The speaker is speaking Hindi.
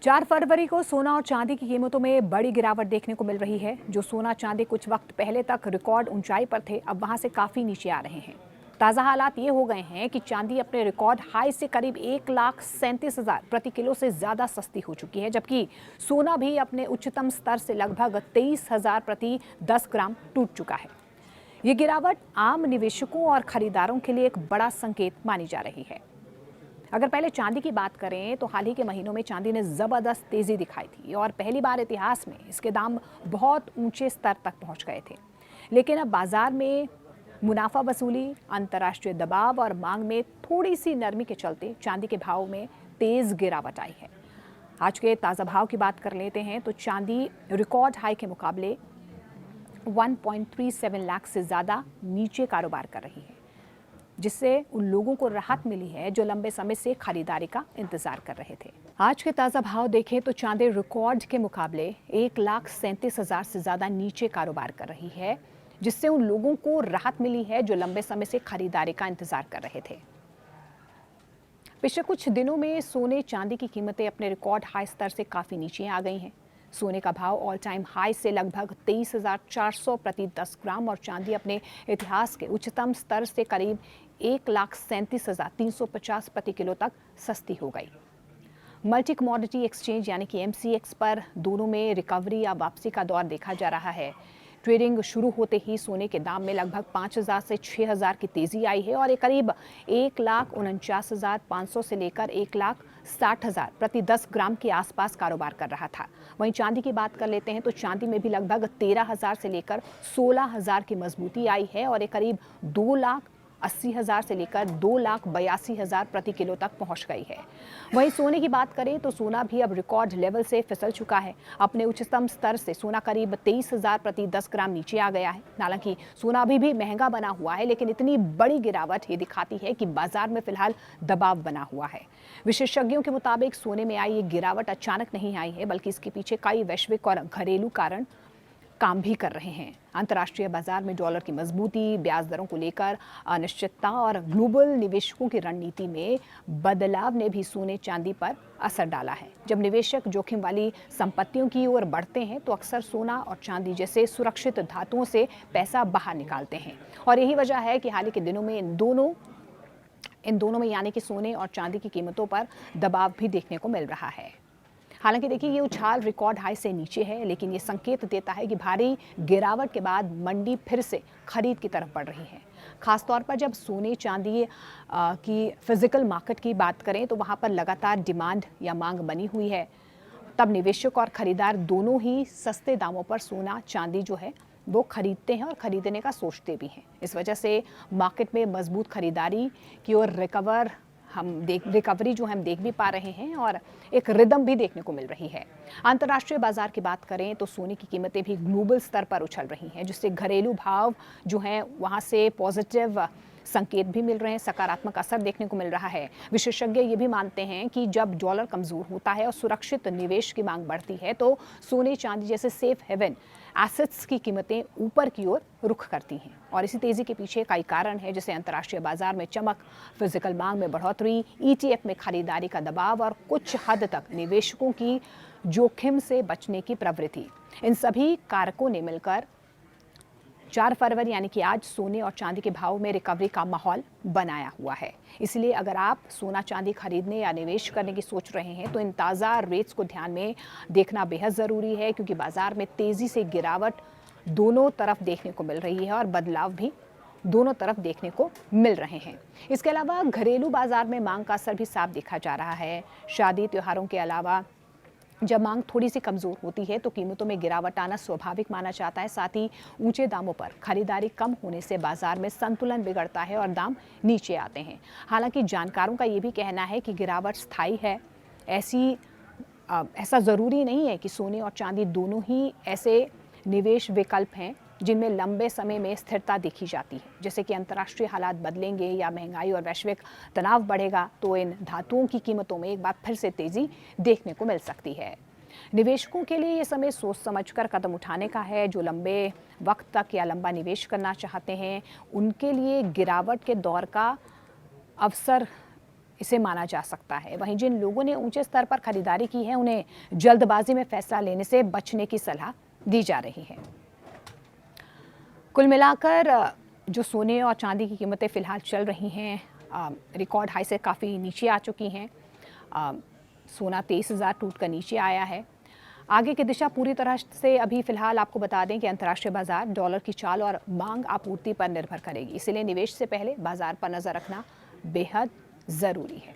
4 फरवरी को सोना और चांदी की कीमतों में बड़ी गिरावट देखने को मिल रही है। जो सोना चांदी कुछ वक्त पहले तक रिकॉर्ड ऊंचाई पर थे, अब वहां से काफी नीचे आ रहे हैं। ताज़ा हालात ये हो गए हैं कि चांदी अपने रिकॉर्ड हाई से करीब 1,37,000 प्रति किलो से ज्यादा सस्ती हो चुकी है, जबकि सोना भी अपने उच्चतम स्तर से लगभग 23,000 प्रति 10 ग्राम टूट चुका है। ये गिरावट आम निवेशकों और खरीदारों के लिए एक बड़ा संकेत मानी जा रही है। अगर पहले चांदी की बात करें तो हाल ही के महीनों में चांदी ने जबरदस्त तेजी दिखाई थी और पहली बार इतिहास में इसके दाम बहुत ऊंचे स्तर तक पहुंच गए थे। लेकिन अब बाजार में मुनाफा वसूली, अंतर्राष्ट्रीय दबाव और मांग में थोड़ी सी नरमी के चलते चांदी के भाव में तेज गिरावट आई है। आज के ताज़ा भाव की बात कर लेते हैं तो चांदी रिकॉर्ड हाई के मुकाबले 1.37 लाख से ज़्यादा नीचे कारोबार कर रही है, जिससे उन लोगों को राहत मिली है जो लंबे समय से खरीदारी का इंतजार कर रहे थे। आज के ताज़ा भाव देखें तो चांदी रिकॉर्ड के मुकाबले 1,37,000 से ज़्यादा नीचे कारोबार कर रही है, जिससे उन लोगों को राहत मिली है जो लंबे समय से खरीदारी का इंतजार कर रहे थे। पिछले कुछ दिनों में सोने चांदी की कीमतें अपने रिकॉर्ड हाई स्तर से काफ़ी नीचे आ गई हैं। सोने का भाव ऑल टाइम हाई से लगभग 23,400 प्रति 10 ग्राम और चांदी अपने इतिहास के उच्चतम स्तर से करीब 1,37,350 प्रति किलो तक सस्ती हो गई। मल्टी कमोडिटी एक्सचेंज यानी कि MCX पर दोनों में रिकवरी या वापसी का दौर देखा जा रहा है। ट्रेडिंग शुरू होते ही सोने के दाम में लगभग 5,000 से 6,000 की तेजी आई है और ये करीब 1,49,500 से लेकर 1,60,000 प्रति 10 ग्राम के आसपास कारोबार कर रहा था। वहीं चांदी की बात कर लेते हैं तो चांदी में भी लगभग 13,000 से लेकर 16,000 की मजबूती आई है और ये करीब 2,80,000 से लेकर 2,82,000 प्रति किलो तक पहुंच गई है। वहीं सोने की बात करें तो सोना भी अब रिकॉर्ड लेवल से फिसल चुका है। अपने उच्चतम स्तर से सोना करीब 23,000 प्रति 10 ग्राम नीचे आ गया है। हालांकि सोना अभी भी महंगा बना हुआ है, लेकिन इतनी बड़ी गिरावट ये दिखाती है कि बाजार में फिलहाल दबाव बना हुआ है। विशेषज्ञों के मुताबिक सोने में आई ये गिरावट अचानक नहीं आई है, बल्कि इसके पीछे कई वैश्विक और घरेलू कारण काम भी कर रहे हैं। अंतर्राष्ट्रीय बाजार में डॉलर की मजबूती, ब्याज दरों को लेकर अनिश्चितता और ग्लोबल निवेशकों की रणनीति में बदलाव ने भी सोने चांदी पर असर डाला है। जब निवेशक जोखिम वाली संपत्तियों की ओर बढ़ते हैं तो अक्सर सोना और चांदी जैसे सुरक्षित धातुओं से पैसा बाहर निकालते हैं और यही वजह है कि हाल ही के दिनों में इन दोनों में यानी कि सोने और चांदी की कीमतों पर दबाव भी देखने को मिल रहा है। हालांकि देखिए, ये उछाल रिकॉर्ड हाई से नीचे है, लेकिन ये संकेत देता है कि भारी गिरावट के बाद मंडी फिर से खरीद की तरफ बढ़ रही है। खासतौर पर जब सोने चांदी की फिजिकल मार्केट की बात करें तो वहाँ पर लगातार डिमांड या मांग बनी हुई है। तब निवेशक और खरीदार दोनों ही सस्ते दामों पर सोना चांदी जो है वो खरीदते हैं और खरीदने का सोचते भी हैं। इस वजह से मार्केट में मजबूत खरीदारी की ओर रिकवरी जो हम देख भी पा रहे हैं और एक रिदम भी देखने को मिल रही है। अंतर्राष्ट्रीय बाजार की बात करें तो सोने की कीमतें भी ग्लोबल स्तर पर उछल रही हैं, जिससे घरेलू भाव जो हैं वहां से पॉजिटिव संकेत भी मिल रहे हैं, सकारात्मक असर देखने को मिल रहा है। विशेषज्ञ ये भी मानते हैं कि जब डॉलर कमजोर होता है और सुरक्षित निवेश की मांग बढ़ती है तो सोने चांदी जैसे सेफ हेवन एसेट्स की कीमतें ऊपर की ओर रुख करती हैं और इसी तेजी के पीछे कई कारण है, जैसे अंतर्राष्ट्रीय बाजार में चमक, फिजिकल मांग में बढ़ोतरी, ETF में खरीदारी का दबाव और कुछ हद तक निवेशकों की जोखिम से बचने की प्रवृत्ति। इन सभी कारकों ने मिलकर 4 फरवरी यानी कि आज सोने और चांदी के भाव में रिकवरी का माहौल बनाया हुआ है। इसलिए अगर आप सोना चांदी खरीदने या निवेश करने की सोच रहे हैं तो इन ताज़ा रेट्स को ध्यान में देखना बेहद ज़रूरी है, क्योंकि बाजार में तेज़ी से गिरावट दोनों तरफ देखने को मिल रही है और बदलाव भी दोनों तरफ देखने को मिल रहे हैं। इसके अलावा घरेलू बाजार में मांग का असर भी साफ देखा जा रहा है। शादी त्योहारों के अलावा जब मांग थोड़ी सी कमज़ोर होती है तो कीमतों में गिरावट आना स्वाभाविक माना जाता है। साथ ही ऊंचे दामों पर खरीदारी कम होने से बाजार में संतुलन बिगड़ता है और दाम नीचे आते हैं। हालांकि जानकारों का ये भी कहना है कि गिरावट स्थायी है। ऐसा ज़रूरी नहीं है कि सोने और चांदी दोनों ही ऐसे निवेश विकल्प हैं जिनमें लंबे समय में स्थिरता देखी जाती है। जैसे कि अंतर्राष्ट्रीय हालात बदलेंगे या महंगाई और वैश्विक तनाव बढ़ेगा तो इन धातुओं की कीमतों में एक बार फिर से तेजी देखने को मिल सकती है। निवेशकों के लिए ये समय सोच समझकर कदम उठाने का है। जो लंबे वक्त तक या लंबा निवेश करना चाहते हैं उनके लिए गिरावट के दौर का अवसर इसे माना जा सकता है। वहीं जिन लोगों ने ऊंचे स्तर पर खरीदारी की है उन्हें जल्दबाजी में फैसला लेने से बचने की सलाह दी जा रही है। कुल मिलाकर जो सोने और चांदी की कीमतें फिलहाल चल रही हैं रिकॉर्ड हाई से काफ़ी नीचे आ चुकी हैं। सोना 23,000 टूट कर नीचे आया है। आगे की दिशा पूरी तरह से अभी फिलहाल आपको बता दें कि अंतर्राष्ट्रीय बाजार डॉलर की चाल और मांग आपूर्ति पर निर्भर करेगी, इसलिए निवेश से पहले बाजार पर नजर रखना बेहद ज़रूरी है।